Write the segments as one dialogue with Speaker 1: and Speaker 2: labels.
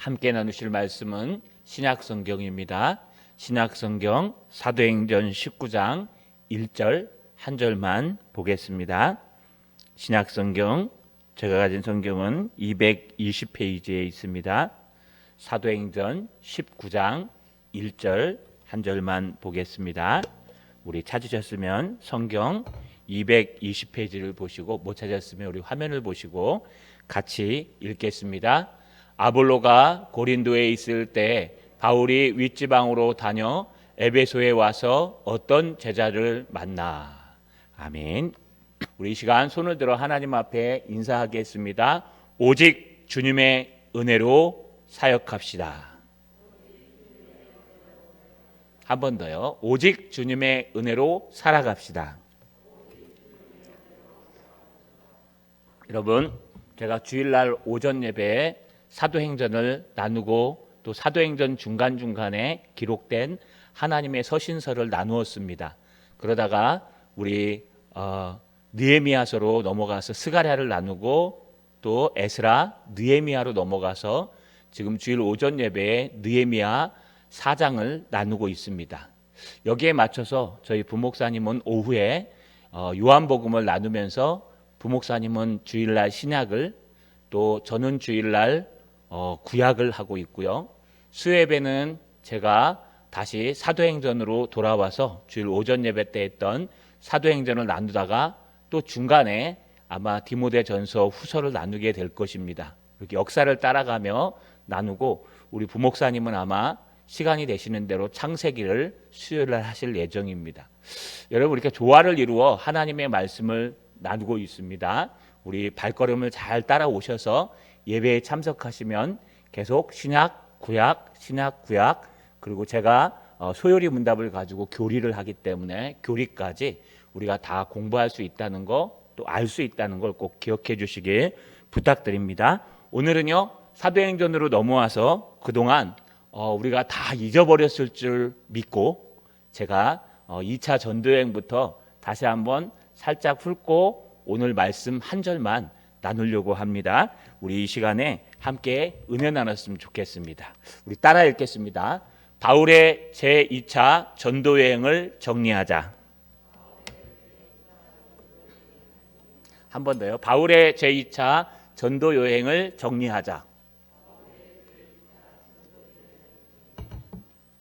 Speaker 1: 함께 나누실 말씀은 신약성경입니다. 신약성경 사도행전 19장 1절 한 절만 보겠습니다. 신약성경 제가 가진 성경은 220페이지에 있습니다. 사도행전 19장 1절 한 절만 보겠습니다. 우리 찾으셨으면 성경 220페이지를 보시고 못 찾았으면 우리 화면을 보시고 같이 읽겠습니다. 아볼로가 고린도에 있을 때 바울이 윗지방으로 다녀 에베소에 와서 어떤 제자를 만나. 아멘. 우리 이 시간 손을 들어 하나님 앞에 인사하겠습니다. 오직 주님의 은혜로 사역합시다. 한 번 더요. 오직 주님의 은혜로 살아갑시다. 여러분, 제가 주일날 오전 예배에 사도행전을 나누고 또 사도행전 중간중간에 기록된 하나님의 서신서를 나누었습니다. 그러다가 우리 느헤미야서로 넘어가서 스가랴를 나누고 또 에스라, 느헤미야로 넘어가서 지금 주일 오전 예배에 느헤미야 4장을 나누고 있습니다. 여기에 맞춰서 저희 부목사님은 오후에 요한복음을 나누면서 부목사님은 주일날 신약을 또 저는 주일날 구약을 하고 있고요. 수요예배는 제가 다시 사도행전으로 돌아와서 주일 오전 예배 때 했던 사도행전을 나누다가 또 중간에 아마 디모데전서 후서를 나누게 될 것입니다. 이렇게 역사를 따라가며 나누고 우리 부목사님은 아마 시간이 되시는 대로 창세기를 수요일날 하실 예정입니다. 여러분 이렇게 조화를 이루어 하나님의 말씀을 나누고 있습니다. 우리 발걸음을 잘 따라오셔서 예배에 참석하시면 계속 신약, 구약, 그리고 제가 소요리 문답을 가지고 교리를 하기 때문에 교리까지 우리가 다 공부할 수 있다는 거, 또 알 수 있다는 걸 꼭 기억해 주시길 부탁드립니다. 오늘은요 사도행전으로 넘어와서 그동안 우리가 다 잊어버렸을 줄 믿고 제가 2차 전도여행부터 다시 한번 살짝 훑고 오늘 말씀 한 절만 나누려고 합니다. 우리 이 시간에 함께 은혜 나눴으면 좋겠습니다. 우리 따라 읽겠습니다. 바울의 제2차 전도여행을 정리하자. 한 번 더요. 바울의 제2차 전도여행을 정리하자.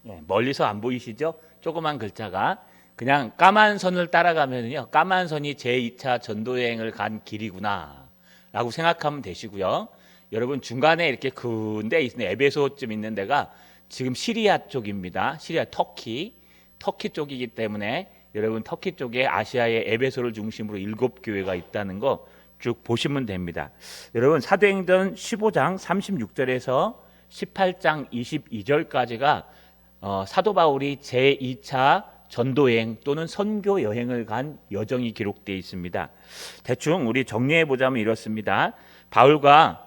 Speaker 1: 네, 멀리서 안 보이시죠? 조그만 글자가 그냥 까만 선을 따라가면요, 까만 선이 제2차 전도여행을 간 길이구나 라고 생각하면 되시고요. 여러분 중간에 이렇게 근데 있는 에베소쯤 있는 데가 지금 시리아 쪽입니다. 시리아 터키 쪽이기 때문에 여러분 터키 쪽에 아시아의 에베소를 중심으로 7교회가 있다는 거 쭉 보시면 됩니다. 여러분 사도행전 15장 36절에서 18장 22절까지가 사도 바울이 제2차 전도여행 또는 선교 여행을 간 여정이 기록되어 있습니다. 대충 우리 정리해 보자면 이렇습니다. 바울과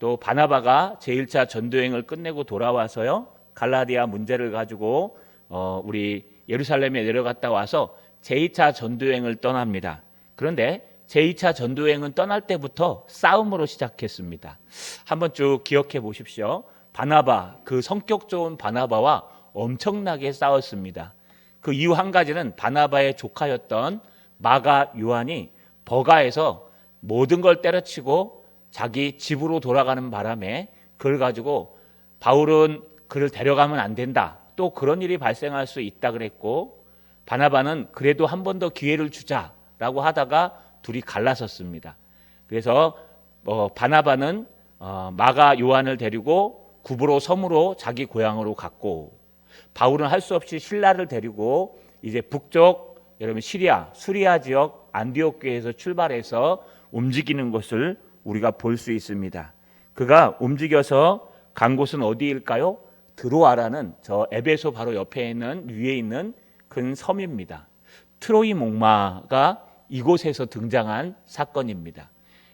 Speaker 1: 또 바나바가 제1차 전도여행을 끝내고 돌아와서요 갈라디아 문제를 가지고 우리 예루살렘에 내려갔다 와서 제2차 전도여행을 떠납니다. 그런데 제2차 전도여행은 떠날 때부터 싸움으로 시작했습니다. 한번 쭉 기억해 보십시오. 바나바, 그 성격 좋은 바나바와 엄청나게 싸웠습니다. 그 이유 한 가지는 바나바의 조카였던 마가 요한이 버가에서 모든 걸 때려치고 자기 집으로 돌아가는 바람에 그걸 가지고 바울은 그를 데려가면 안 된다. 또 그런 일이 발생할 수 있다 그랬고 바나바는 그래도 한 번 더 기회를 주자라고 하다가 둘이 갈라섰습니다. 그래서 바나바는 마가 요한을 데리고 구브로 섬으로 자기 고향으로 갔고 바울은 할 수 없이 실라를 데리고 이제 북쪽 여러분 수리아 지역 안디옥 교회에서 출발해서 움직이는 것을 우리가 볼 수 있습니다. 그가 움직여서 간 곳은 어디일까요? 드로아라는 저 에베소 바로 옆에 있는 위에 있는 큰 섬입니다. 트로이 목마가 이곳에서 등장한 사건입니다.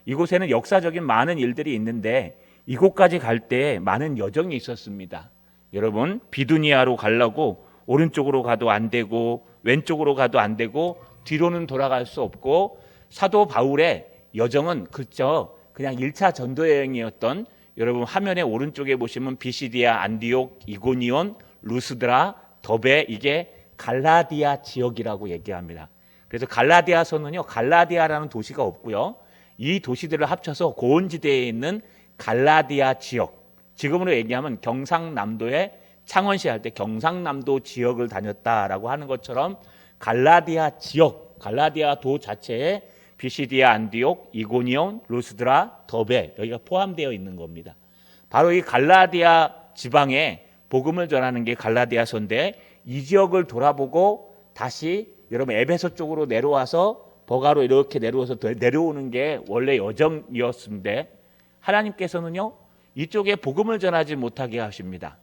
Speaker 1: 이곳에는 역사적인 많은 일들이 있는데 이곳까지 갈 때 많은 여정이 있었습니다. 여러분 비두니아로 가려고 오른쪽으로 가도 안 되고 왼쪽으로 가도 안 되고 뒤로는 돌아갈 수 없고 사도 바울의 여정은 그저 그냥 1차 전도 여행이었던, 여러분 화면에 오른쪽에 보시면 비시디아, 안디옥, 이고니온, 루스드라, 더베, 이게 갈라디아 지역이라고 얘기합니다. 그래서 갈라디아서는요, 갈라디아라는 도시가 없고요, 이 도시들을 합쳐서 고원지대에 있는 갈라디아 지역, 지금으로 얘기하면 경상남도의 창원시 할 때 경상남도 지역을 다녔다라고 하는 것처럼 갈라디아 지역, 갈라디아 도 자체에 비시디아, 안디옥, 이고니온, 루스드라, 더베, 여기가 포함되어 있는 겁니다. 바로 이 갈라디아 지방에 복음을 전하는 게 갈라디아서인데, 이 지역을 돌아보고 다시 여러분 에베소 쪽으로 내려와서 버가로 이렇게 내려와서 내려오는 게 원래 여정이었는데, 하나님께서는요 이쪽에 복음을 전하지 못하게 하십니다.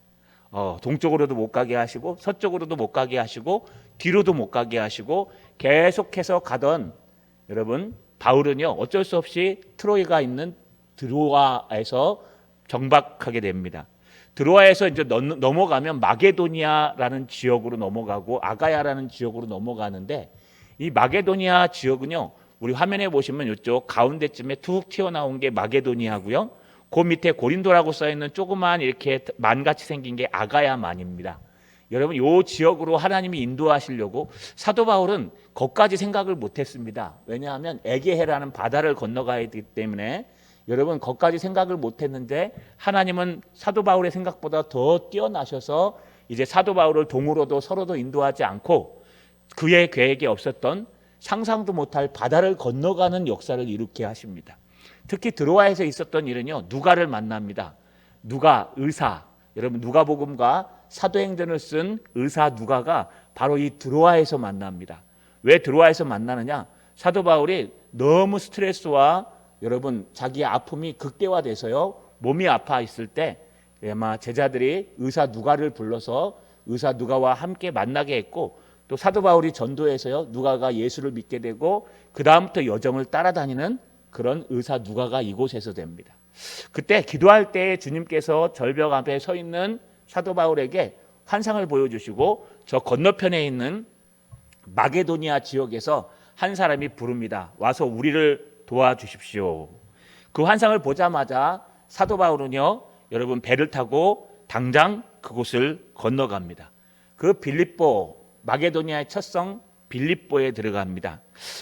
Speaker 1: 동쪽으로도 못 가게 하시고 서쪽으로도 못 가게 하시고 뒤로도 못 가게 하시고, 계속해서 가던 여러분 바울은요 어쩔 수 없이 트로이가 있는 드로아에서 정박하게 됩니다. 드로아에서 이제 넘어가면 마게도니아라는 지역으로 넘어가고 아가야라는 지역으로 넘어가는데, 이 마게도니아 지역은요 우리 화면에 보시면 이쪽 가운데쯤에 툭 튀어나온 게 마게도니아고요, 그 밑에 고린도라고 써있는 조그만 이렇게 만같이 생긴 게 아가야만입니다. 여러분 이 지역으로 하나님이 인도하시려고 사도 바울은 거기까지 생각을 못했습니다. 왜냐하면 에게해라는 바다를 건너가야 되기 때문에 여러분 거기까지 생각을 못했는데, 하나님은 사도 바울의 생각보다 더 뛰어나셔서 이제 사도 바울을 동으로도 서로도 인도하지 않고 그의 계획에 없었던 상상도 못할 바다를 건너가는 역사를 일으키게 하십니다. 특히 드로아에서 있었던 일은요, 누가를 만납니다. 누가, 의사, 여러분 누가복음과 사도행전을 쓴 의사 누가가 바로 이 드로아에서 만납니다. 왜 드로아에서 만나느냐? 사도 바울이 너무 스트레스와 여러분 자기의 아픔이 극대화돼서요 몸이 아파 있을 때 아마 제자들이 의사 누가를 불러서 의사 누가와 함께 만나게 했고, 또 사도 바울이 전도해서요 누가가 예수를 믿게 되고 그 다음부터 여정을 따라다니는 그런 의사 누가가 이곳에서 됩니다. 그때 기도할 때 주님께서 절벽 앞에 서 있는 사도 바울에게 환상을 보여주시고, 저 건너편에 있는 마게도니아 지역에서 한 사람이 부릅니다. 와서 우리를 도와주십시오. 그 환상을 보자마자 사도 바울은요 여러분 배를 타고 당장 그곳을 건너갑니다. 그 빌립보, 마게도니아의 첫 성 빌립보에 들어갑니다.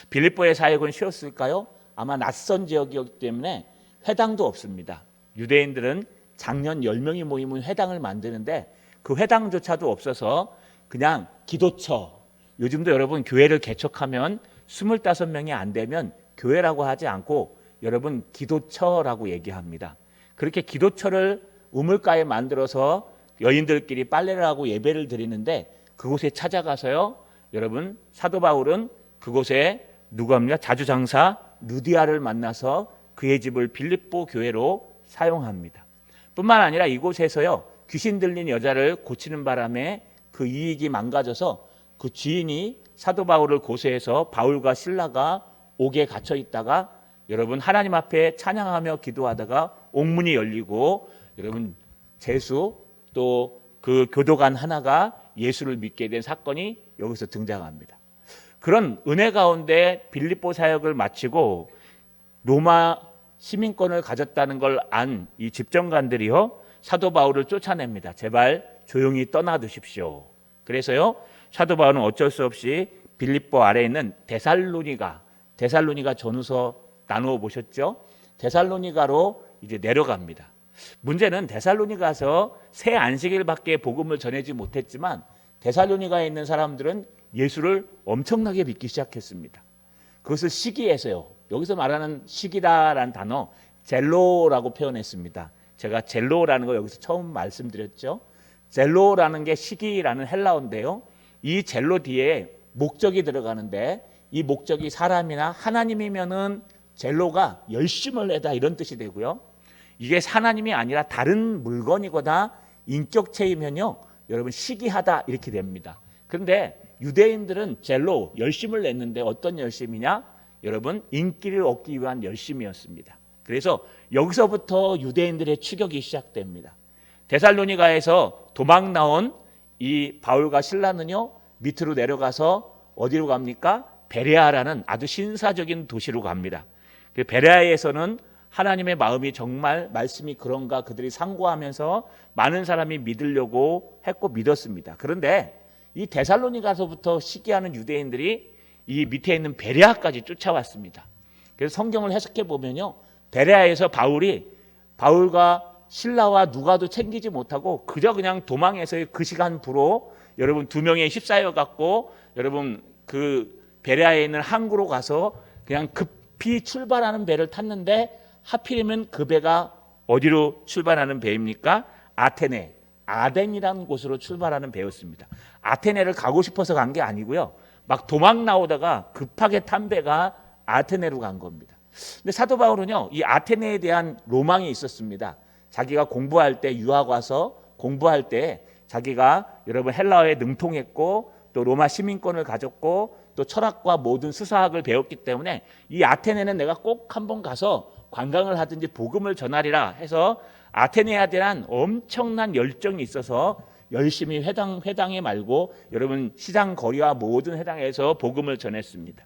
Speaker 1: 빌립보의 사역은 쉬웠을까요? 아마 낯선 지역이었기 때문에 회당도 없습니다. 유대인들은 작년 10명이 모이면 회당을 만드는데 그 회당조차도 없어서 그냥 기도처, 요즘도 여러분 교회를 개척하면 25명이 안 되면 교회라고 하지 않고 여러분 기도처라고 얘기합니다. 그렇게 기도처를 우물가에 만들어서 여인들끼리 빨래를 하고 예배를 드리는데, 그곳에 찾아가서요 여러분 사도 바울은 그곳에 누구합니까? 자주장사 루디아를 만나서 그의 집을 빌립보 교회로 사용합니다. 뿐만 아니라 이곳에서요 귀신 들린 여자를 고치는 바람에 그 이익이 망가져서 그 주인이 사도 바울을 고소해서 바울과 실라가 옥에 갇혀 있다가 여러분 하나님 앞에 찬양하며 기도하다가 옥문이 열리고 여러분 제수 또 그 교도관 하나가 예수를 믿게 된 사건이 여기서 등장합니다. 그런 은혜 가운데 빌립보 사역을 마치고 로마 시민권을 가졌다는 걸 안 이 집정관들이요 사도 바울을 쫓아냅니다. 제발 조용히 떠나두십시오. 그래서요 사도 바울은 어쩔 수 없이 빌립보 아래에 있는 데살로니가 전후서 나누어 보셨죠? 데살로니가로 이제 내려갑니다. 문제는 데살로니가서 새 안식일밖에 복음을 전하지 못했지만 데살로니가에 있는 사람들은 예수를 엄청나게 믿기 시작했습니다. 그것을 시기에서요. 여기서 말하는 시기다라는 단어 젤로라고 표현했습니다. 제가 젤로라는 거 여기서 처음 말씀드렸죠. 젤로라는 게 시기라는 헬라어인데요. 이 젤로 뒤에 목적이 들어가는데 이 목적이 사람이나 하나님이면은 젤로가 열심을 내다 이런 뜻이 되고요. 이게 하나님이 아니라 다른 물건이거나 인격체이면요 여러분 시기하다 이렇게 됩니다. 그런데 유대인들은 젤로 열심을 냈는데 어떤 열심이냐? 여러분 인기를 얻기 위한 열심이었습니다. 그래서 여기서부터 유대인들의 추격이 시작됩니다. 데살로니가에서 도망 나온 이 바울과 실라는요 밑으로 내려가서 어디로 갑니까? 베레아라는 아주 신사적인 도시로 갑니다. 베레아에서는 하나님의 마음이 정말 말씀이 그런가 그들이 상고하면서 많은 사람이 믿으려고 했고 믿었습니다. 그런데 이 데살로니가서부터 시기하는 유대인들이 이 밑에 있는 베레아까지 쫓아왔습니다. 그래서 성경을 해석해 보면요, 베레아에서 바울과 실라와 누가도 챙기지 못하고 그저 그냥 도망해서 그 시간부로 여러분 2명의 휩싸여 갖고 여러분 그 베레아에 있는 항구로 가서 그냥 급히 출발하는 배를 탔는데 하필이면 그 배가 어디로 출발하는 배입니까? 아테네, 아덴이라는 곳으로 출발하는 배였습니다. 아테네를 가고 싶어서 간 게 아니고요, 막 도망 나오다가 급하게 탄 배가 아테네로 간 겁니다. 근데 사도 바울은요, 이 아테네에 대한 로망이 있었습니다. 자기가 공부할 때, 유학 와서 공부할 때 자기가 여러분 헬라어에 능통했고 또 로마 시민권을 가졌고 또 철학과 모든 수사학을 배웠기 때문에 이 아테네는 내가 꼭 한번 가서 관광을 하든지 복음을 전하리라 해서 아테네에 대한 엄청난 열정이 있어서 열심히 회당에 말고 여러분 시장 거리와 모든 회당에서 복음을 전했습니다.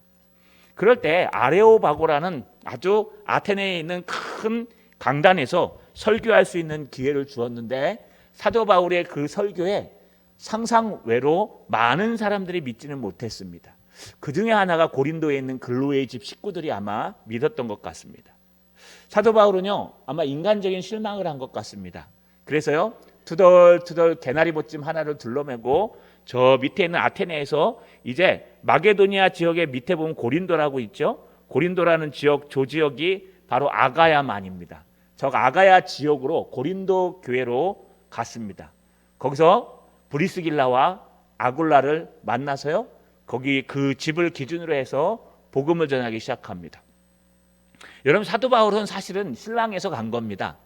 Speaker 1: 그럴 때 아레오바고라는 아주 아테네에 있는 큰 강단에서 설교할 수 있는 기회를 주었는데 사도 바울의 그 설교에 상상외로 많은 사람들이 믿지는 못했습니다. 그 중에 하나가 고린도에 있는 글로의 집 식구들이 아마 믿었던 것 같습니다. 사도 바울은요, 아마 인간적인 실망을 한 것 같습니다. 그래서요, 투덜투덜 개나리봇짐 하나를 둘러매고 저 밑에 있는 아테네에서 이제 마게도니아 지역의 밑에 보면 고린도라고 있죠. 고린도라는 지역, 조지역이 바로 아가야만입니다. 저 아가야 지역으로 고린도 교회로 갔습니다. 거기서 브리스길라와 아굴라를 만나서요, 거기 그 집을 기준으로 해서 복음을 전하기 시작합니다. 여러분, 사도 바울은 사실은 신랑에서 간 겁니다.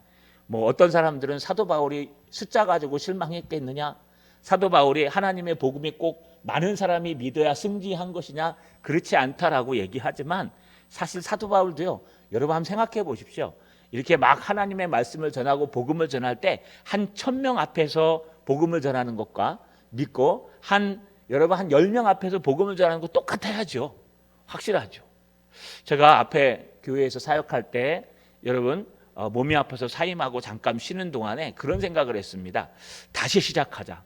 Speaker 1: 뭐 어떤 사람들은 사도 바울이 숫자 가지고 실망했겠느냐, 사도 바울이 하나님의 복음이 꼭 많은 사람이 믿어야 승리한 것이냐, 그렇지 않다라고 얘기하지만 사실 사도 바울도요, 여러분 한번 생각해 보십시오. 이렇게 막 하나님의 말씀을 전하고 복음을 전할 때 한 1000명 앞에서 복음을 전하는 것과 믿고 여러분 한 10명 앞에서 복음을 전하는 거 똑같아야죠. 확실하죠. 제가 앞에 교회에서 사역할 때 여러분 몸이 아파서 사임하고 잠깐 쉬는 동안에 그런 생각을 했습니다. 다시 시작하자.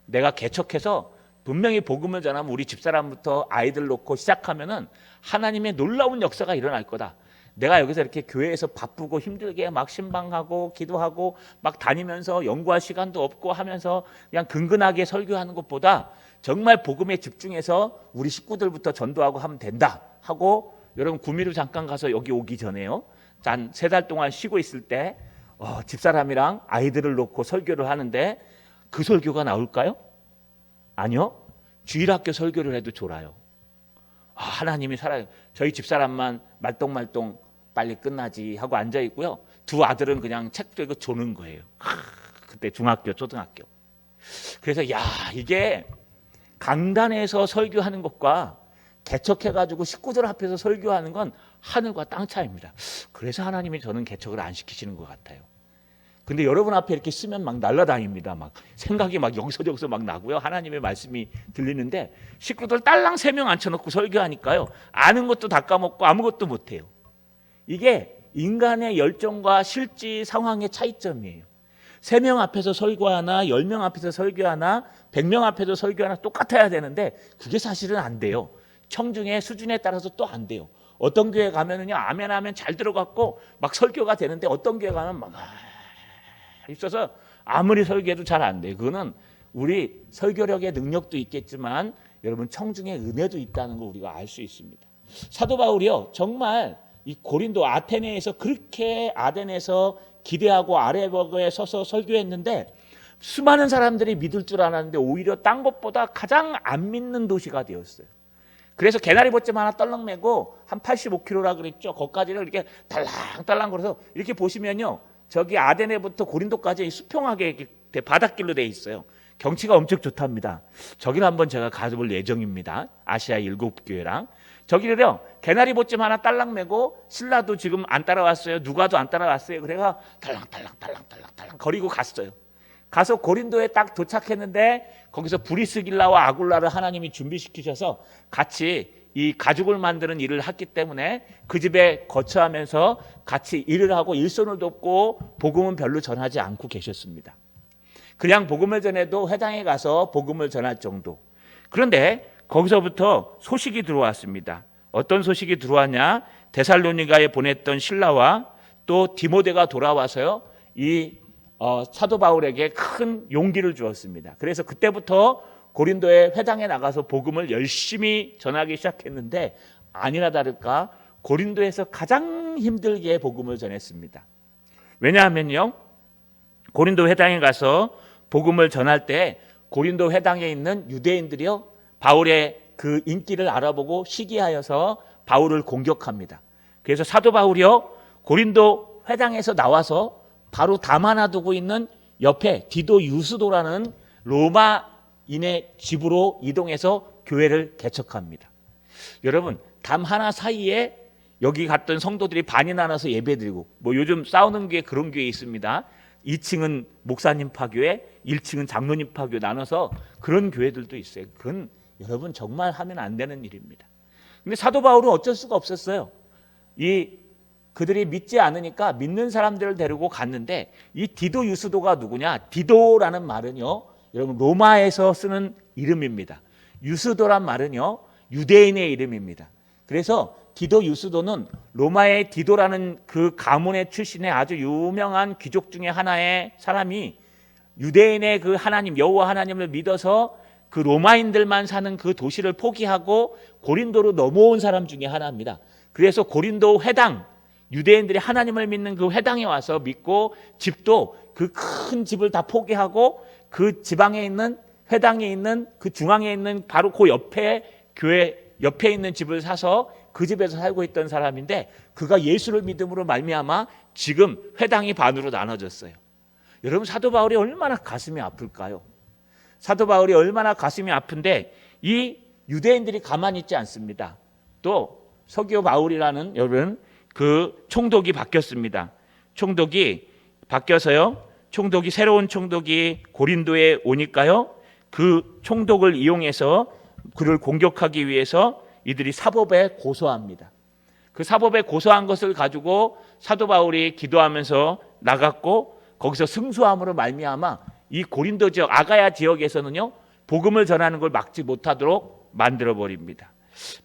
Speaker 1: 내가 개척해서 분명히 복음을 전하면 우리 집사람부터 아이들 놓고 시작하면은 하나님의 놀라운 역사가 일어날 거다. 내가 여기서 이렇게 교회에서 바쁘고 힘들게 막 신방하고 기도하고 막 다니면서 연구할 시간도 없고 하면서 그냥 근근하게 설교하는 것보다 정말 복음에 집중해서 우리 식구들부터 전도하고 하면 된다 하고, 여러분 구미로 잠깐 가서 여기 오기 전에요, 한 3달 동안 쉬고 있을 때 집사람이랑 아이들을 놓고 설교를 하는데 그 설교가 나올까요? 아니요. 주일학교 설교를 해도 졸아요. 하나님이 살아요. 저희 집사람만 말똥말똥 빨리 끝나지 하고 앉아 있고요, 2 아들은 그냥 책 들고 조는 거예요. 그때 중학교, 초등학교. 그래서 이게 강단에서 설교하는 것과 개척해가지고 식구들 앞에서 설교하는 건 하늘과 땅 차이입니다. 그래서 하나님이 저는 개척을 안 시키시는 것 같아요. 근데 여러분 앞에 이렇게 쓰면 막 날아다닙니다. 막 생각이 막 여기서 저기서 막 나고요. 하나님의 말씀이 들리는데 식구들 딸랑 3명 앉혀놓고 설교하니까요, 아는 것도 다 까먹고 아무것도 못해요. 이게 인간의 열정과 실제 상황의 차이점이에요. 3명 앞에서 설교하나 10명 앞에서 설교하나 100명 앞에서 설교하나 똑같아야 되는데 그게 사실은 안 돼요. 청중의 수준에 따라서 또 안 돼요. 어떤 교회 가면은요, 아멘 하면 잘 들어갔고 막 설교가 되는데 어떤 교회 가면 막 있어서 아무리 설교해도 잘 안 돼요. 그거는 우리 설교력의 능력도 있겠지만 여러분 청중의 은혜도 있다는 거 우리가 알 수 있습니다. 사도 바울이요, 정말 이 고린도 아테네에서 그렇게 아덴에서 기대하고 아레버거에 서서 설교했는데 수많은 사람들이 믿을 줄 알았는데 오히려 딴 것보다 가장 안 믿는 도시가 되었어요. 그래서 개나리봇짐 하나 떨렁매고 한 85km라 그랬죠. 거기까지를 이렇게 달랑달랑 걸어서 이렇게 보시면요, 저기 아데네부터 고린도까지 수평하게 바닷길로 돼 있어요. 경치가 엄청 좋답니다. 저기를 한번 제가 가볼 예정입니다. 아시아 7교회랑 저기를요, 개나리봇짐 하나 딸랑매고 신라도 지금 안 따라왔어요. 누가도 안 따라왔어요. 그래가 달랑 거리고 갔어요. 가서 고린도에 딱 도착했는데 거기서 브리스길라와 아굴라를 하나님이 준비시키셔서 같이 이 가죽을 만드는 일을 했기 때문에 그 집에 거처하면서 같이 일을 하고 일손을 돕고 복음은 별로 전하지 않고 계셨습니다. 그냥 복음을 전해도 회당에 가서 복음을 전할 정도. 그런데 거기서부터 소식이 들어왔습니다. 어떤 소식이 들어왔냐? 데살로니가에 보냈던 실라와 또 디모데가 돌아와서요, 이 사도 바울에게 큰 용기를 주었습니다. 그래서 그때부터 고린도의 회당에 나가서 복음을 열심히 전하기 시작했는데, 아니나 다를까 고린도에서 가장 힘들게 복음을 전했습니다. 왜냐하면요, 고린도 회당에 가서 복음을 전할 때 고린도 회당에 있는 유대인들이요, 바울의 그 인기를 알아보고 시기하여서 바울을 공격합니다. 그래서 사도 바울이요, 고린도 회당에서 나와서 바로 담 하나 두고 있는 옆에 디도 유스도라는 로마인의 집으로 이동해서 교회를 개척합니다. 여러분, 담 하나 사이에 여기 갔던 성도들이 반이 나눠서 예배드리고, 뭐 요즘 싸우는 게 그런 교회 있습니다. 2층은 목사님 파교회, 1층은 장로님 파교 나눠서 그런 교회들도 있어요. 그건 여러분 정말 하면 안 되는 일입니다. 근데 사도 바울은 어쩔 수가 없었어요. 그들이 믿지 않으니까 믿는 사람들을 데리고 갔는데, 이 디도 유스도가 누구냐? 디도라는 말은요, 여러분 로마에서 쓰는 이름입니다. 유스도란 말은요, 유대인의 이름입니다. 그래서 디도 유스도는 로마의 디도라는 그 가문의 출신의 아주 유명한 귀족 중에 하나의 사람이 유대인의 그 하나님 여호와 하나님을 믿어서 그 로마인들만 사는 그 도시를 포기하고 고린도로 넘어온 사람 중에 하나입니다. 그래서 고린도 회당, 유대인들이 하나님을 믿는 그 회당에 와서 믿고, 집도 그 큰 집을 다 포기하고 그 지방에 있는 회당에 있는 그 중앙에 있는 바로 그 옆에 교회 옆에 있는 집을 사서 그 집에서 살고 있던 사람인데, 그가 예수를 믿음으로 말미암아 지금 회당이 반으로 나눠졌어요. 여러분, 사도 바울이 얼마나 가슴이 아플까요? 사도 바울이 얼마나 가슴이 아픈데 이 유대인들이 가만히 있지 않습니다. 또 서기오 바울이라는 여러분 그 총독이 바뀌었습니다. 총독이 바뀌어서요, 총독이 새로운 총독이 고린도에 오니까요, 그 총독을 이용해서 그를 공격하기 위해서 이들이 사법에 고소합니다. 그 사법에 고소한 것을 가지고 사도 바울이 기도하면서 나갔고, 거기서 승소함으로 말미암아 이 고린도 지역 아가야 지역에서는요, 복음을 전하는 걸 막지 못하도록 만들어 버립니다.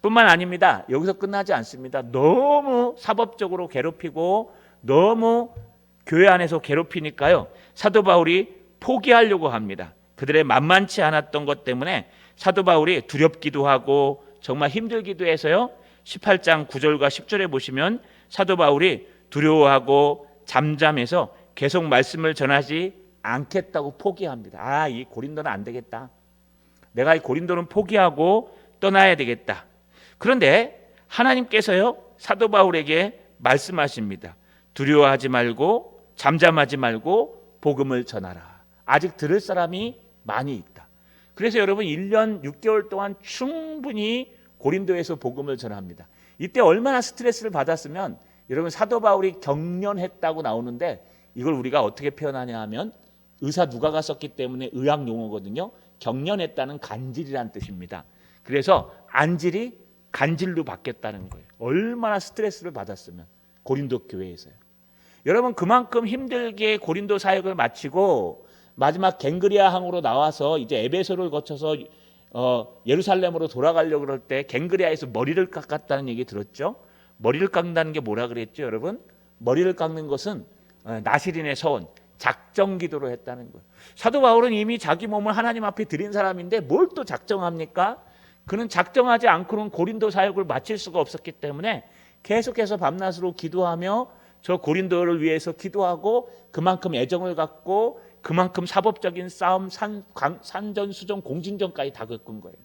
Speaker 1: 뿐만 아닙니다. 여기서 끝나지 않습니다. 너무 사법적으로 괴롭히고 너무 교회 안에서 괴롭히니까요, 사도 바울이 포기하려고 합니다. 그들의 만만치 않았던 것 때문에 사도 바울이 두렵기도 하고 정말 힘들기도 해서요, 18장 9절과 10절에 보시면 사도 바울이 두려워하고 잠잠해서 계속 말씀을 전하지 않겠다고 포기합니다. 이 고린도는 안 되겠다. 내가 이 고린도는 포기하고 떠나야 되겠다. 그런데 하나님께서요, 사도 바울에게 말씀하십니다. 두려워하지 말고 잠잠하지 말고 복음을 전하라. 아직 들을 사람이 많이 있다. 그래서 여러분 1년 6개월 동안 충분히 고린도에서 복음을 전합니다. 이때 얼마나 스트레스를 받았으면, 여러분 사도 바울이 경련했다고 나오는데 이걸 우리가 어떻게 표현하냐 하면, 의사 누가가 썼기 때문에 의학 용어거든요. 경련했다는 간질이란 뜻입니다. 그래서 안질이 간질로 바뀌었다는 거예요. 얼마나 스트레스를 받았으면, 고린도 교회에서요. 여러분 그만큼 힘들게 고린도 사역을 마치고 마지막 갱그리아 항으로 나와서 이제 에베소를 거쳐서 예루살렘으로 돌아가려고 그럴 때 갱그리아에서 머리를 깎았다는 얘기 들었죠? 머리를 깎는다는 게 뭐라 그랬죠, 여러분? 머리를 깎는 것은 나시린의 서원, 작정 기도로 했다는 거예요. 사도 바울은 이미 자기 몸을 하나님 앞에 드린 사람인데 뭘 또 작정합니까? 그는 작정하지 않고는 고린도 사역을 마칠 수가 없었기 때문에 계속해서 밤낮으로 기도하며 저 고린도를 위해서 기도하고, 그만큼 애정을 갖고 그만큼 사법적인 싸움, 산전수전, 공진전까지 다 겪은 거예요.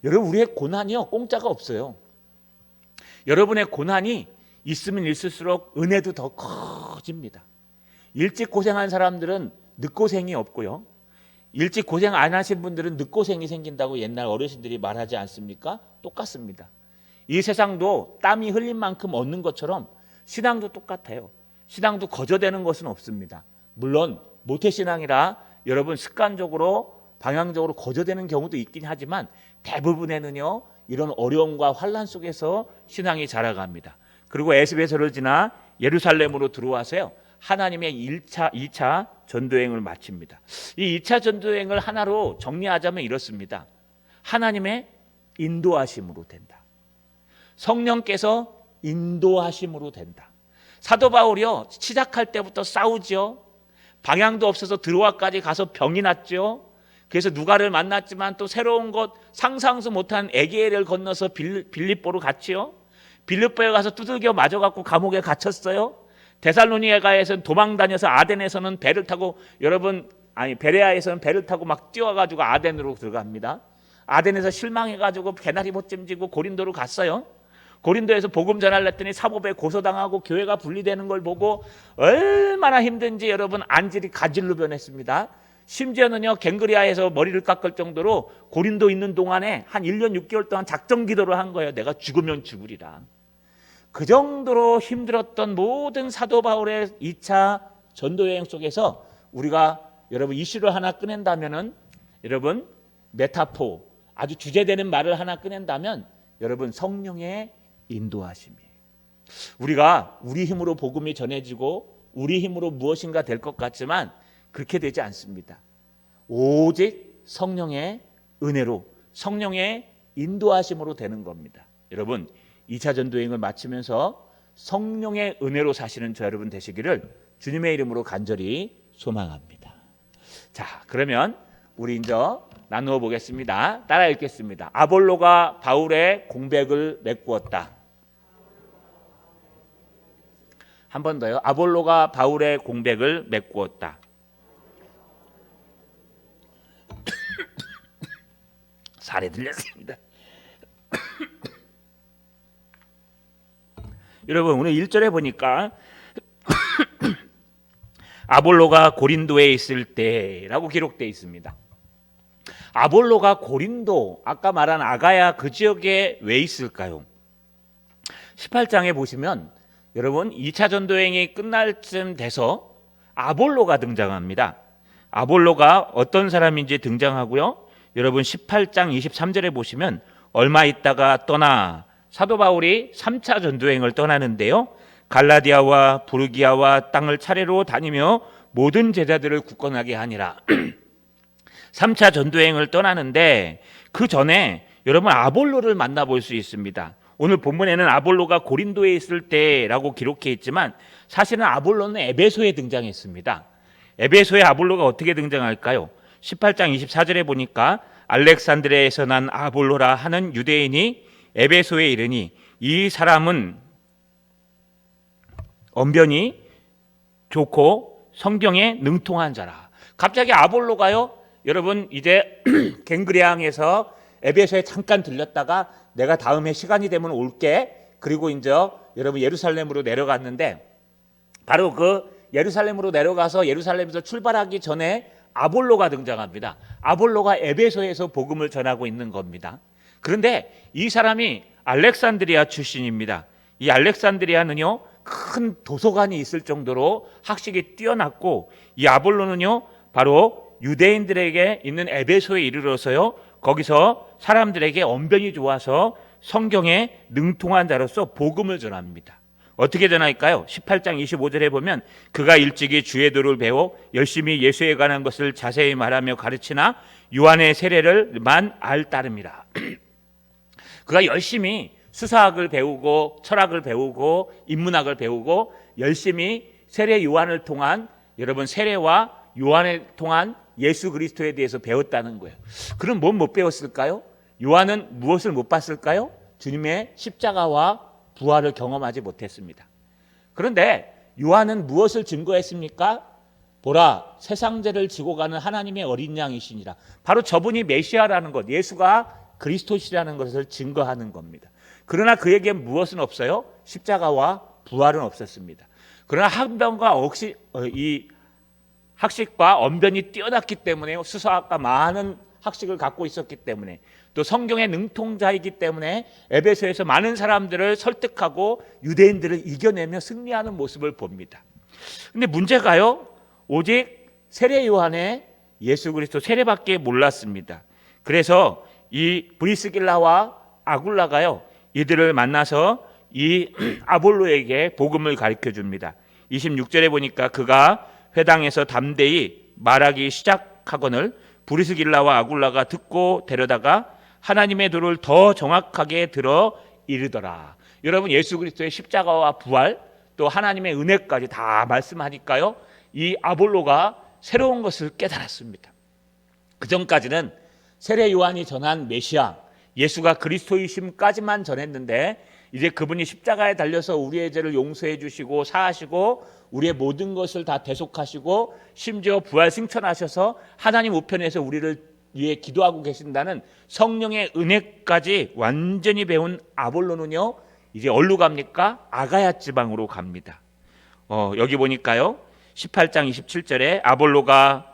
Speaker 1: 여러분 우리의 고난이요 공짜가 없어요. 여러분의 고난이 있으면 있을수록 은혜도 더 커집니다. 일찍 고생한 사람들은 늦고생이 없고요, 일찍 고생 안 하신 분들은 늦고생이 생긴다고 옛날 어르신들이 말하지 않습니까? 똑같습니다. 이 세상도 땀이 흘린 만큼 얻는 것처럼 신앙도 똑같아요. 신앙도 거저되는 것은 없습니다. 물론 모태신앙이라 여러분 습관적으로 방향적으로 거저되는 경우도 있긴 하지만, 대부분에는요 이런 어려움과 환난 속에서 신앙이 자라갑니다. 그리고 에스베소를 지나 예루살렘으로 들어와서요, 하나님의 1차, 2차 전도행을 마칩니다. 이 2차 전도행을 하나로 정리하자면 이렇습니다. 하나님의 인도하심으로 된다. 성령께서 인도하심으로 된다. 사도 바울이요, 시작할 때부터 싸우죠. 방향도 없어서 드로아까지 가서 병이 났죠. 그래서 누가를 만났지만 또 새로운 곳, 상상도 못한 에게를 건너서 빌립보로 갔지요. 빌립보에 가서 두들겨 맞아갖고 감옥에 갇혔어요. 데살로니가에서는 도망 다녀서 아덴에서는 배를 타고 베레아에서는 배를 타고 막 뛰어가지고 아덴으로 들어갑니다. 아덴에서 실망해가지고 개나리 못 찜지고 고린도로 갔어요. 고린도에서 복음 전하려 했더니 사법에 고소당하고 교회가 분리되는 걸 보고 얼마나 힘든지 여러분 안질이 가질로 변했습니다. 심지어는요, 갱그리아에서 머리를 깎을 정도로 고린도 있는 동안에 한 1년 6개월 동안 작정 기도를 한 거예요. 내가 죽으면 죽으리라. 그 정도로 힘들었던 모든 사도 바울의 2차 전도 여행 속에서 우리가 여러분 이슈를 하나 꺼낸다면은, 여러분 메타포, 아주 주제되는 말을 하나 꺼낸다면 여러분 성령의 인도하심이에요. 우리가 우리 힘으로 복음이 전해지고 우리 힘으로 무엇인가 될 것 같지만 그렇게 되지 않습니다. 오직 성령의 은혜로, 성령의 인도하심으로 되는 겁니다. 여러분 2차 전도행을 마치면서 성령의 은혜로 사시는 저 여러분 되시기를 주님의 이름으로 간절히 소망합니다. 자, 그러면 우리 이제 나누어 보겠습니다. 따라 읽겠습니다. 아볼로가 바울의 공백을 메꾸었다. 한 번 더요. 아볼로가 바울의 공백을 메꾸었다. 살이 들렸습니다. 여러분 오늘 1절에 보니까 아볼로가 고린도에 있을 때라고 기록되어 있습니다. 아볼로가 고린도, 아까 말한 아가야 그 지역에 왜 있을까요? 18장에 보시면 여러분 2차 전도행이 끝날 쯤 돼서 아볼로가 등장합니다. 아볼로가 어떤 사람인지 등장하고요. 여러분 18장 23절에 보시면 얼마 있다가 떠나, 사도 바울이 3차 전도행을 떠나는데요, 갈라디아와 부르기아와 땅을 차례로 다니며 모든 제자들을 굳건하게 하니라. 3차 전도행을 떠나는데 그 전에 여러분 아볼로를 만나볼 수 있습니다. 오늘 본문에는 아볼로가 고린도에 있을 때라고 기록해 있지만 사실은 아볼로는 에베소에 등장했습니다. 에베소의 아볼로가 어떻게 등장할까요? 18장 24절에 보니까 알렉산드리아에서 난 아볼로라 하는 유대인이 에베소에 이르니 이 사람은 언변이 좋고 성경에 능통한 자라. 갑자기 아볼로가요, 여러분 이제 갱그레앙에서 에베소에 잠깐 들렸다가 내가 다음에 시간이 되면 올게, 그리고 이제 여러분 예루살렘으로 내려갔는데, 바로 그 예루살렘으로 내려가서 예루살렘에서 출발하기 전에 아볼로가 등장합니다. 아볼로가 에베소에서 복음을 전하고 있는 겁니다. 그런데 이 사람이 알렉산드리아 출신입니다. 이 알렉산드리아는요, 큰 도서관이 있을 정도로 학식이 뛰어났고, 이 아볼로는요 바로 유대인들에게 있는 에베소에 이르러서요 거기서 사람들에게 언변이 좋아서 성경에 능통한 자로서 복음을 전합니다. 어떻게 전할까요? 18장 25절에 보면 그가 일찍이 주의 도를 배워 열심히 예수에 관한 것을 자세히 말하며 가르치나 요한의 세례를만 따름이라. 그가 열심히 수사학을 배우고 철학을 배우고 인문학을 배우고 열심히 세례 요한을 통한, 여러분 세례와 요한을 통한 예수 그리스도에 대해서 배웠다는 거예요. 그럼 뭘 못 배웠을까요? 요한은 무엇을 못 봤을까요? 주님의 십자가와 부활을 경험하지 못했습니다. 그런데 요한은 무엇을 증거했습니까? 보라, 세상 죄를 지고 가는 하나님의 어린 양이시니라. 바로 저분이 메시아라는 것, 예수가 그리스도시라는 것을 증거하는 겁니다. 그러나 그에게 무엇은 없어요? 십자가와 부활은 없었습니다. 그러나 이 학식과 언변이 뛰어났기 때문에, 수사학과 많은 학식을 갖고 있었기 때문에, 또 성경의 능통자이기 때문에 에베소에서 많은 사람들을 설득하고 유대인들을 이겨내며 승리하는 모습을 봅니다. 근데 문제가요, 오직 세례 요한의 예수 그리스도 세례밖에 몰랐습니다. 그래서 이 브리스길라와 아굴라가요 이들을 만나서 이 아볼로에게 복음을 가르쳐 줍니다. 26절에 보니까 그가 회당에서 담대히 말하기 시작하거늘 브리스길라와 아굴라가 듣고 데려다가 하나님의 도를 더 정확하게 들어 이르더라. 여러분, 예수 그리스도의 십자가와 부활 또 하나님의 은혜까지 다 말씀하니까요 이 아볼로가 새로운 것을 깨달았습니다. 그 전까지는 세례 요한이 전한 메시아 예수가 그리스도이심까지만 전했는데 이제 그분이 십자가에 달려서 우리의 죄를 용서해 주시고 사하시고 우리의 모든 것을 다 대속하시고 심지어 부활 승천하셔서 하나님 우편에서 우리를 위해 기도하고 계신다는 성령의 은혜까지 완전히 배운 아볼로는요 이제 어디로 갑니까? 아가야 지방으로 갑니다. 여기 보니까요 18장 27절에 아볼로가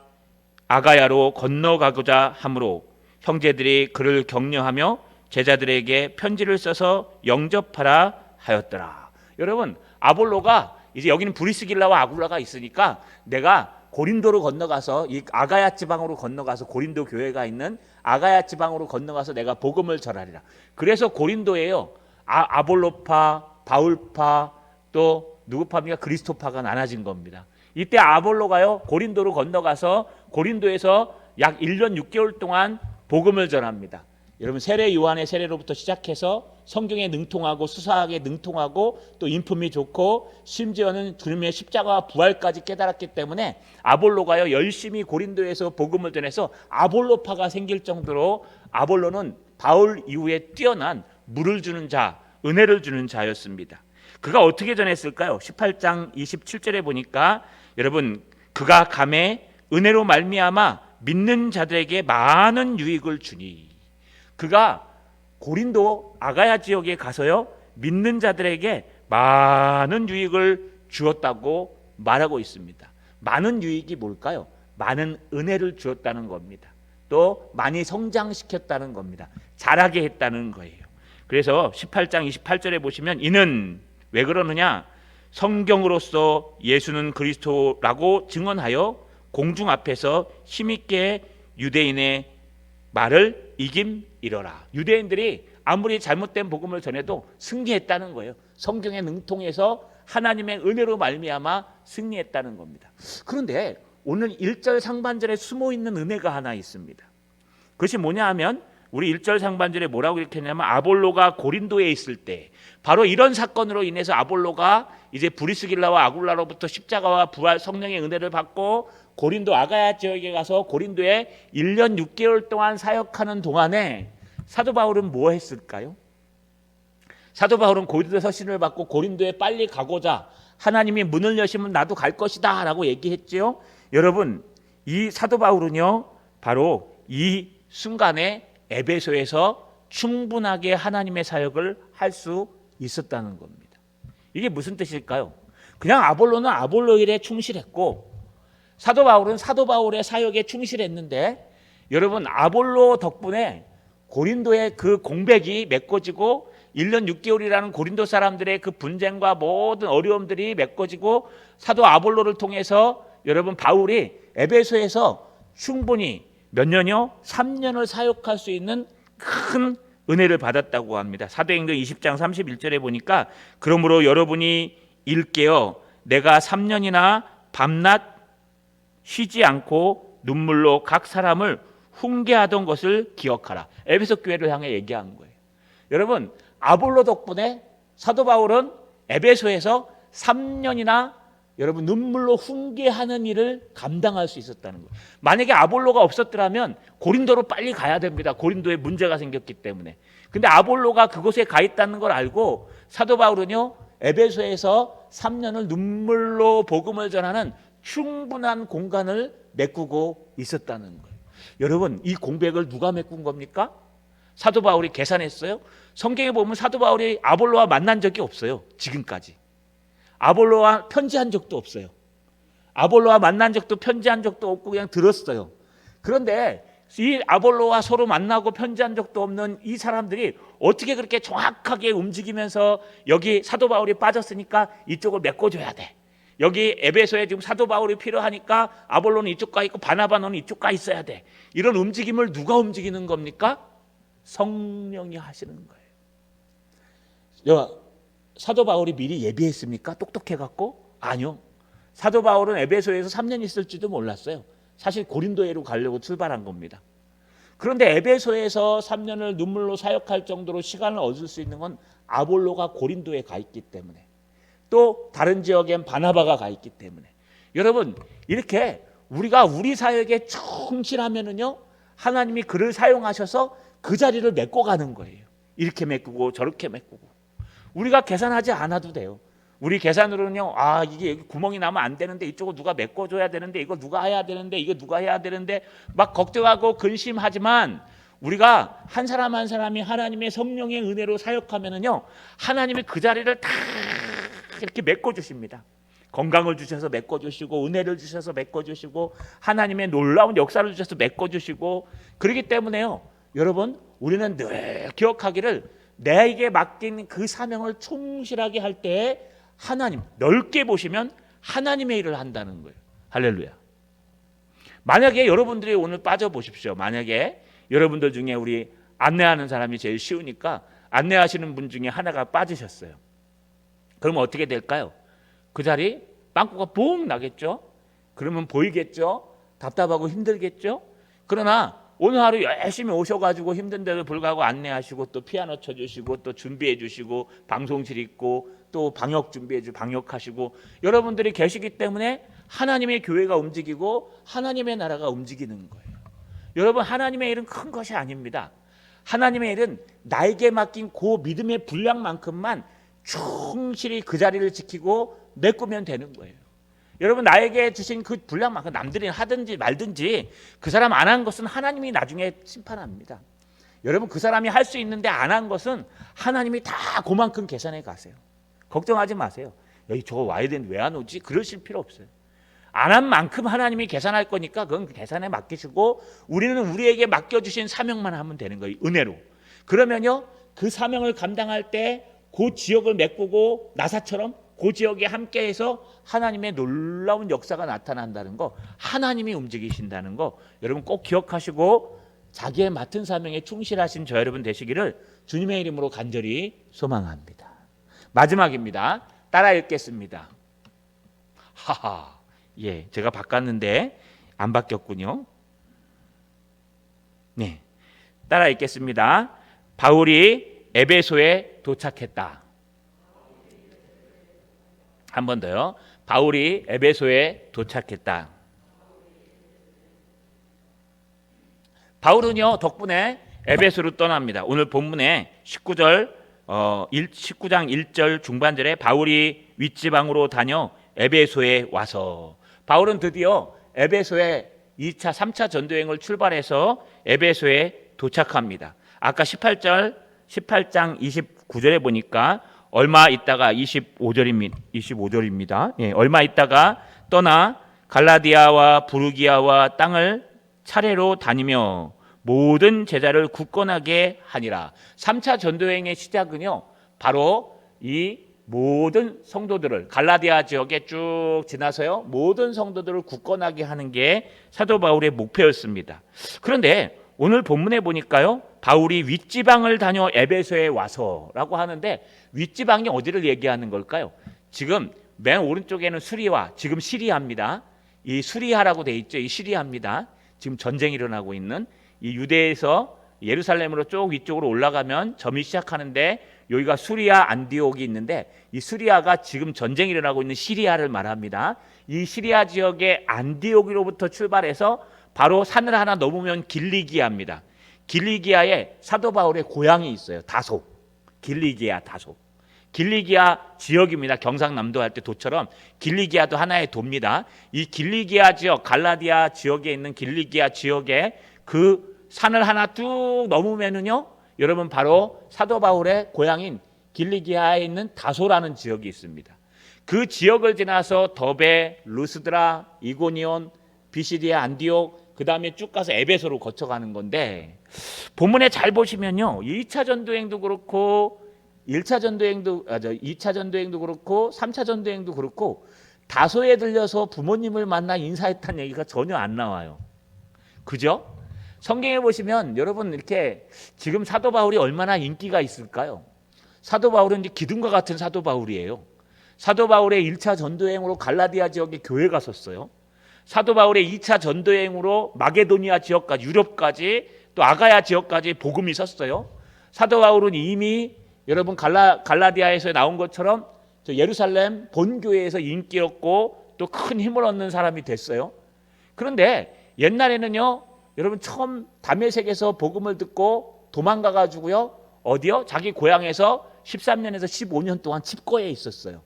Speaker 1: 아가야로 건너가고자 하므로 형제들이 그를 격려하며 제자들에게 편지를 써서 영접하라 하였더라. 여러분, 아볼로가 이제 여기는 브리스길라와 아굴라가 있으니까 내가 고린도로 건너가서 이 아가야 지방으로 건너가서 고린도 교회가 있는 아가야 지방으로 건너가서 내가 복음을 전하리라. 그래서 고린도에요 아볼로파, 바울파 또 누구파입니까? 그리스도파가 나눠진 겁니다. 이때 아볼로가요 고린도로 건너가서 고린도에서 약 1년 6개월 동안 복음을 전합니다. 여러분, 세례 요한의 세례로부터 시작해서 성경에 능통하고 수사학에 능통하고 또 인품이 좋고 심지어는 주님의 십자가와 부활까지 깨달았기 때문에 아볼로가요 열심히 고린도에서 복음을 전해서 아볼로파가 생길 정도로 아볼로는 바울 이후에 뛰어난 물을 주는 자, 은혜를 주는 자였습니다. 그가 어떻게 전했을까요? 18장 27절에 보니까 여러분, 그가 감에 은혜로 말미암아 믿는 자들에게 많은 유익을 주니, 그가 고린도 아가야 지역에 가서요 믿는 자들에게 많은 유익을 주었다고 말하고 있습니다. 많은 유익이 뭘까요? 많은 은혜를 주었다는 겁니다. 또 많이 성장시켰다는 겁니다. 자라게 했다는 거예요. 그래서 18장 28절에 보시면 이는 왜 그러느냐? 성경으로서 예수는 그리스도라고 증언하여 공중 앞에서 힘있게 유대인의 말을 이김이러라. 유대인들이 아무리 잘못된 복음을 전해도 승리했다는 거예요. 성경에 능통해서 하나님의 은혜로 말미암아 승리했다는 겁니다. 그런데 오늘 1절 상반절에 숨어있는 은혜가 하나 있습니다. 그것이 뭐냐 하면 우리 1절 상반절에 뭐라고 이렇게 했냐면 아볼로가 고린도에 있을 때 바로 이런 사건으로 인해서 아볼로가 이제 브리스길라와 아굴라로부터 십자가와 부활 성령의 은혜를 받고 고린도 아가야 지역에 가서 고린도에 1년 6개월 동안 사역하는 동안에 사도 바울은 뭐 했을까요? 사도 바울은 고린도 서신을 받고 고린도에 빨리 가고자 하나님이 문을 여시면 나도 갈 것이다 라고 얘기했지요. 여러분, 이 사도 바울은요 바로 이 순간에 에베소에서 충분하게 하나님의 사역을 할 수 있었다는 겁니다. 이게 무슨 뜻일까요? 그냥 아볼로는 아볼로 일에 충실했고 사도 바울은 사도 바울의 사역에 충실했는데 여러분, 아볼로 덕분에 고린도의 그 공백이 메꿔지고 1년 6개월이라는 고린도 사람들의 그 분쟁과 모든 어려움들이 메꿔지고 사도 아볼로를 통해서 여러분 바울이 에베소에서 충분히 몇 년이요? 3년을 사역할 수 있는 큰 은혜를 받았다고 합니다. 사도행전 20장 31절에 보니까 그러므로 여러분이 일깨어 내가 3년이나 밤낮 쉬지 않고 눈물로 각 사람을 훈계하던 것을 기억하라. 에베소 교회를 향해 얘기한 거예요. 여러분, 아볼로 덕분에 사도 바울은 에베소에서 3년이나 여러분 눈물로 훈계하는 일을 감당할 수 있었다는 거예요. 만약에 아볼로가 없었더라면 고린도로 빨리 가야 됩니다. 고린도에 문제가 생겼기 때문에. 근데 아볼로가 그곳에 가 있다는 걸 알고 사도 바울은요 에베소에서 3년을 눈물로 복음을 전하는 충분한 공간을 메꾸고 있었다는 거예요. 여러분, 이 공백을 누가 메꾼 겁니까? 사도 바울이 계산했어요. 성경에 보면 사도 바울이 아볼로와 만난 적이 없어요. 지금까지. 아볼로와 편지한 적도 없어요. 아볼로와 만난 적도 편지한 적도 없고 그냥 들었어요. 그런데 이 아볼로와 서로 만나고 편지한 적도 없는 이 사람들이 어떻게 그렇게 정확하게 움직이면서 여기 사도 바울이 빠졌으니까 이쪽을 메꿔줘야 돼. 여기 에베소에 지금 사도 바울이 필요하니까 아볼로는 이쪽 가 있고 바나바는 이쪽 가 있어야 돼. 이런 움직임을 누가 움직이는 겁니까? 성령이 하시는 거예요. 사도 바울이 미리 예비했습니까? 똑똑해갖고? 아니요. 사도 바울은 에베소에서 3년 있을지도 몰랐어요. 사실 고린도에로 가려고 출발한 겁니다. 그런데 에베소에서 3년을 눈물로 사역할 정도로 시간을 얻을 수 있는 건 아볼로가 고린도에 가 있기 때문에, 또 다른 지역엔 바나바가 가 있기 때문에. 여러분, 이렇게 우리가 우리 사역에 충실하면은요, 하나님이 그를 사용하셔서 그 자리를 메꿔가는 거예요. 이렇게 메꾸고 저렇게 메꾸고. 우리가 계산하지 않아도 돼요. 우리 계산으로는요, 이게 여기 구멍이 나면 안 되는데, 이쪽을 누가 메꿔줘야 되는데, 이거 누가 해야 되는데, 이거 누가 해야 되는데, 막 걱정하고 근심하지만, 우리가 한 사람 한 사람이 하나님의 성령의 은혜로 사역하면은요, 하나님이 그 자리를 다 이렇게 메꿔주십니다. 건강을 주셔서 메꿔주시고, 은혜를 주셔서 메꿔주시고, 하나님의 놀라운 역사를 주셔서 메꿔주시고. 그렇기 때문에요, 여러분, 우리는 늘 기억하기를, 내게 맡긴 그 사명을 충실하게 할 때에 하나님, 넓게 보시면 하나님의 일을 한다는 거예요. 할렐루야. 만약에 여러분들이 오늘 빠져보십시오. 만약에 여러분들 중에 우리 안내하는 사람이 제일 쉬우니까 안내하시는 분 중에 하나가 빠지셨어요. 그러면 어떻게 될까요? 그 자리 빵꾸가 뽕 나겠죠? 그러면 보이겠죠? 답답하고 힘들겠죠? 그러나 오늘 하루 열심히 오셔가지고 힘든데도 불구하고 안내하시고, 또 피아노 쳐주시고, 또 준비해 주시고, 방송실 있고, 또 방역 준비해 주고, 방역하시고, 여러분들이 계시기 때문에 하나님의 교회가 움직이고 하나님의 나라가 움직이는 거예요. 여러분, 하나님의 일은 큰 것이 아닙니다. 하나님의 일은 나에게 맡긴 그 믿음의 분량만큼만 충실히 그 자리를 지키고 메꾸면 되는 거예요. 여러분, 나에게 주신 그 분량만큼 남들이 하든지 말든지 그 사람 안 한 것은 하나님이 나중에 심판합니다. 여러분, 그 사람이 할 수 있는데 안 한 것은 하나님이 다 그만큼 계산해 가세요. 걱정하지 마세요. 여기 저거 와야 되는데 왜 안 오지? 그러실 필요 없어요. 안 한 만큼 하나님이 계산할 거니까 그건 계산에 맡기시고, 우리는 우리에게 맡겨주신 사명만 하면 되는 거예요. 은혜로. 그러면요, 그 사명을 감당할 때 그 지역을 메꾸고 나사처럼 그 지역에 함께해서 하나님의 놀라운 역사가 나타난다는 거, 하나님이 움직이신다는 거 여러분 꼭 기억하시고, 자기의 맡은 사명에 충실하신 저 여러분 되시기를 주님의 이름으로 간절히 소망합니다. 마지막입니다. 따라 읽겠습니다. 하하, 예, 제가 바꿨는데 안 바뀌었군요. 네, 따라 읽겠습니다. 바울이 에베소에 도착했다. 한 번 더요. 바울이 에베소에 도착했다. 바울은요, 덕분에 에베소로 떠납니다. 오늘 본문에 19장 1절 중반절에 바울이 윗지방으로 다녀 에베소에 와서, 바울은 드디어 에베소에 2차, 3차 전도여행을 출발해서 에베소에 도착합니다. 아까 18장 29절에 보니까 얼마 있다가 25절입니다. 예, 얼마 있다가 떠나 갈라디아와 부르기아와 땅을 차례로 다니며 모든 제자를 굳건하게 하니라. 3차 전도여행의 시작은요, 바로 이 모든 성도들을 갈라디아 지역에 쭉 지나서요, 모든 성도들을 굳건하게 하는 게 사도 바울의 목표였습니다. 그런데 오늘 본문에 보니까요, 바울이 윗지방을 다녀 에베소에 와서라고 하는데, 윗지방이 어디를 얘기하는 걸까요? 지금 맨 오른쪽에는 수리아, 지금 시리아입니다. 이 수리아라고 돼 있죠. 이 시리아입니다. 지금 전쟁이 일어나고 있는 이 유대에서 예루살렘으로 쭉 위쪽으로 올라가면 점이 시작하는데, 여기가 수리아 안디옥이 있는데, 이 수리아가 지금 전쟁이 일어나고 있는 시리아를 말합니다. 이 시리아 지역의 안디옥으로부터 출발해서 바로 산을 하나 넘으면 길리기아입니다. 길리기아에 사도 바울의 고향이 있어요. 다소. 길리기아 다소. 길리기아 지역입니다. 경상남도 할 때 도처럼 길리기아도 하나의 도입니다. 이 길리기아 지역, 갈라디아 지역에 있는 길리기아 지역에 그 산을 하나 쭉 넘으면은요, 여러분 바로 사도 바울의 고향인 길리기아에 있는 다소라는 지역이 있습니다. 그 지역을 지나서 더베, 루스드라, 이고니온, 비시디아, 안디옥, 그 다음에 쭉 가서 에베소로 거쳐가는 건데, 본문에 잘 보시면요, 2차 전도행도 그렇고 2차 전도행도 그렇고 3차 전도행도 그렇고 다소에 들려서 부모님을 만나 인사했다는 얘기가 전혀 안 나와요. 그죠? 성경에 보시면 여러분, 이렇게 지금 사도 바울이 얼마나 인기가 있을까요? 사도 바울은 이제 기둥과 같은 사도 바울이에요. 사도 바울의 1차 전도여행으로 갈라디아 지역에 교회가 섰어요. 사도 바울의 2차 전도여행으로 마게도니아 지역까지, 유럽까지, 또 아가야 지역까지 복음이 섰어요. 사도 바울은 이미 여러분 갈라디아에서 나온 것처럼 저 예루살렘 본교회에서 인기였고 또 큰 힘을 얻는 사람이 됐어요. 그런데 옛날에는요, 여러분 처음 다메섹에서 복음을 듣고 도망가 가지고요, 어디요? 자기 고향에서 13년에서 15년 동안 칩거에 있었어요.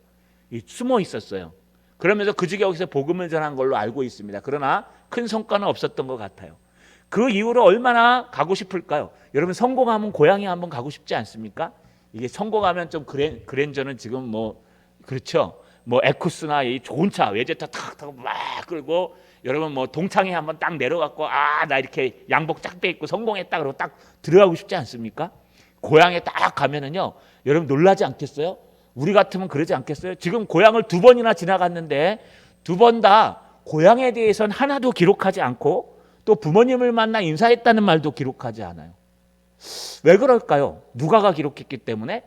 Speaker 1: 숨어 있었어요. 그러면서 그 지역에서 복음을 전한 걸로 알고 있습니다. 그러나 큰 성과는 없었던 것 같아요. 그 이후로 얼마나 가고 싶을까요? 여러분 성공하면 고향에 한번 가고 싶지 않습니까? 이게 성공하면 좀 그랜저는 지금 뭐 그렇죠. 뭐 에쿠스나 이 좋은 차 외제차 탁 타고 막 끌고 여러분 뭐 동창회 한번 딱 내려갖고 나 이렇게 양복 쫙 빼입고 성공했다 그러고 딱 들어가고 싶지 않습니까? 고향에 딱 가면은요, 여러분 놀라지 않겠어요? 우리 같으면 그러지 않겠어요? 지금 고향을 2번이나 지나갔는데 2번 다 고향에 대해서는 하나도 기록하지 않고 또 부모님을 만나 인사했다는 말도 기록하지 않아요. 왜 그럴까요? 누가가 기록했기 때문에?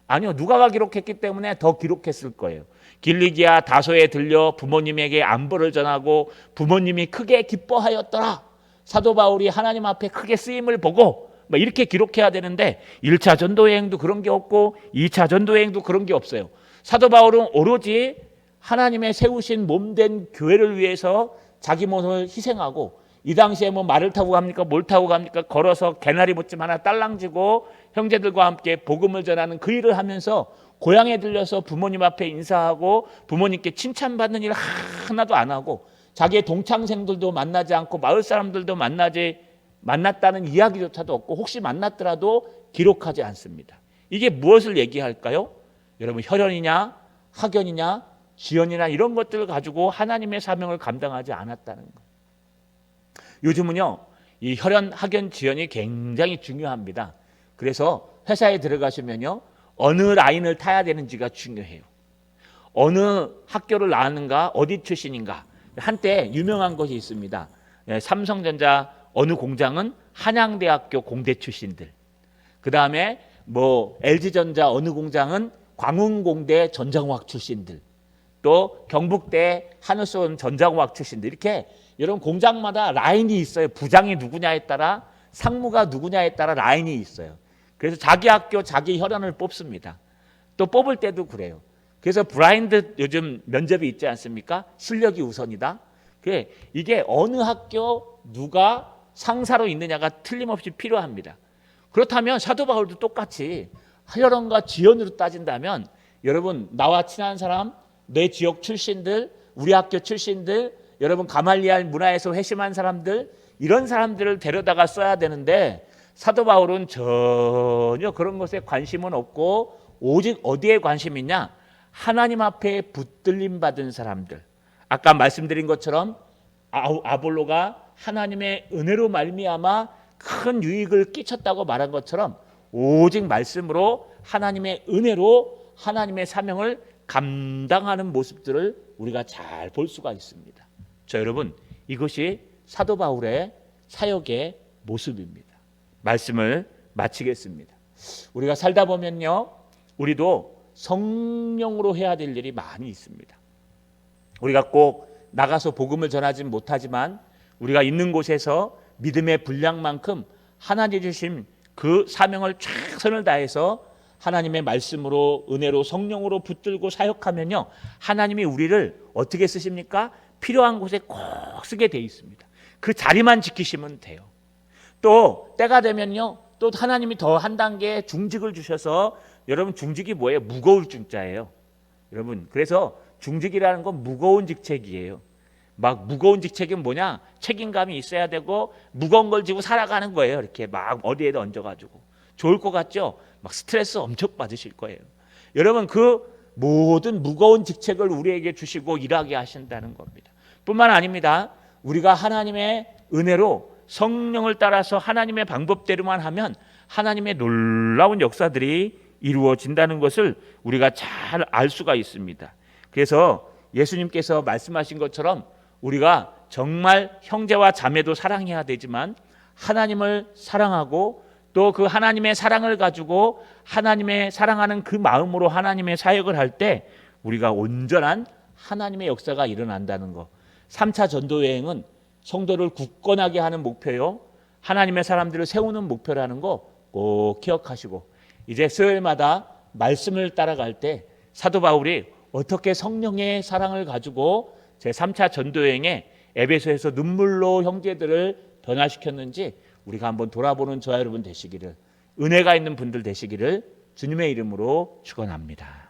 Speaker 1: 아니요, 누가가 기록했기 때문에 더 기록했을 거예요. 길리기아 다소에 들려 부모님에게 안부를 전하고 부모님이 크게 기뻐하였더라. 사도 바울이 하나님 앞에 크게 쓰임을 보고 이렇게 기록해야 되는데 1차 전도여행도 그런 게 없고 2차 전도여행도 그런 게 없어요. 사도 바울은 오로지 하나님의 세우신 몸된 교회를 위해서 자기 몸을 희생하고, 이 당시에 뭐 말을 타고 갑니까? 뭘 타고 갑니까? 걸어서 개나리 모찜 하나 딸랑지고 형제들과 함께 복음을 전하는 그 일을 하면서 고향에 들려서 부모님 앞에 인사하고 부모님께 칭찬받는 일 하나도 안 하고 자기의 동창생들도 만나지 않고 마을 사람들도 만났다는 이야기조차도 없고 혹시 만났더라도 기록하지 않습니다. 이게 무엇을 얘기할까요? 여러분 혈연이냐 학연이냐 지연이나 이런 것들을 가지고 하나님의 사명을 감당하지 않았다는 거예요. 요즘은요, 이 혈연 학연 지연이 굉장히 중요합니다. 그래서 회사에 들어가시면요, 어느 라인을 타야 되는지가 중요해요. 어느 학교를 나왔는가, 어디 출신인가. 한때 유명한 것이 있습니다. 삼성전자 어느 공장은 한양대학교 공대 출신들, 그 다음에 뭐 LG전자 어느 공장은 광운공대 전자공학 출신들, 또 경북대 하늘소원 전자공학 출신들, 이렇게 여러분 공장마다 라인이 있어요. 부장이 누구냐에 따라, 상무가 누구냐에 따라 라인이 있어요. 그래서 자기 학교 자기 혈연을 뽑습니다. 또 뽑을 때도 그래요. 그래서 블라인드 요즘 면접이 있지 않습니까? 실력이 우선이다. 이게 어느 학교 누가 상사로 있느냐가 틀림없이 필요합니다. 그렇다면 사도 바울도 똑같이 혈연과 지연으로 따진다면, 여러분 나와 친한 사람, 내 지역 출신들, 우리 학교 출신들, 여러분 가말리알 문화에서 회심한 사람들, 이런 사람들을 데려다가 써야 되는데 사도 바울은 전혀 그런 것에 관심은 없고 오직 어디에 관심이 있냐? 하나님 앞에 붙들림 받은 사람들. 아까 말씀드린 것처럼 아볼로가 하나님의 은혜로 말미암아 큰 유익을 끼쳤다고 말한 것처럼 오직 말씀으로 하나님의 은혜로 하나님의 사명을 감당하는 모습들을 우리가 잘 볼 수가 있습니다. 자, 여러분, 이것이 사도 바울의 사역의 모습입니다. 말씀을 마치겠습니다. 우리가 살다 보면요, 우리도 성령으로 해야 될 일이 많이 있습니다. 우리가 꼭 나가서 복음을 전하진 못하지만 우리가 있는 곳에서 믿음의 분량만큼 하나님 주신 그 사명을 최선을 다해서 하나님의 말씀으로, 은혜로, 성령으로 붙들고 사역하면요, 하나님이 우리를 어떻게 쓰십니까? 필요한 곳에 꼭 쓰게 돼 있습니다. 그 자리만 지키시면 돼요. 또 때가 되면요, 또 하나님이 더 한 단계 중직을 주셔서, 여러분 중직이 뭐예요? 무거울 중자예요. 여러분, 그래서 중직이라는 건 무거운 직책이에요. 막 무거운 직책은 뭐냐? 책임감이 있어야 되고 무거운 걸 지고 살아가는 거예요. 이렇게 막 어디에다 얹어가지고. 좋을 것 같죠? 막 스트레스 엄청 받으실 거예요. 여러분, 그 모든 무거운 직책을 우리에게 주시고 일하게 하신다는 겁니다. 뿐만 아닙니다. 우리가 하나님의 은혜로 성령을 따라서 하나님의 방법대로만 하면 하나님의 놀라운 역사들이 이루어진다는 것을 우리가 잘 알 수가 있습니다. 그래서 예수님께서 말씀하신 것처럼 우리가 정말 형제와 자매도 사랑해야 되지만 하나님을 사랑하고 또 그 하나님의 사랑을 가지고 하나님의 사랑하는 그 마음으로 하나님의 사역을 할 때 우리가 온전한 하나님의 역사가 일어난다는 것. 3차 전도여행은 성도를 굳건하게 하는 목표요, 하나님의 사람들을 세우는 목표라는 거 꼭 기억하시고, 이제 수요일마다 말씀을 따라갈 때 사도 바울이 어떻게 성령의 사랑을 가지고 제3차 전도여행에 에베소에서 눈물로 형제들을 변화시켰는지 우리가 한번 돌아보는 저와 여러분 되시기를, 은혜가 있는 분들 되시기를 주님의 이름으로 축원합니다.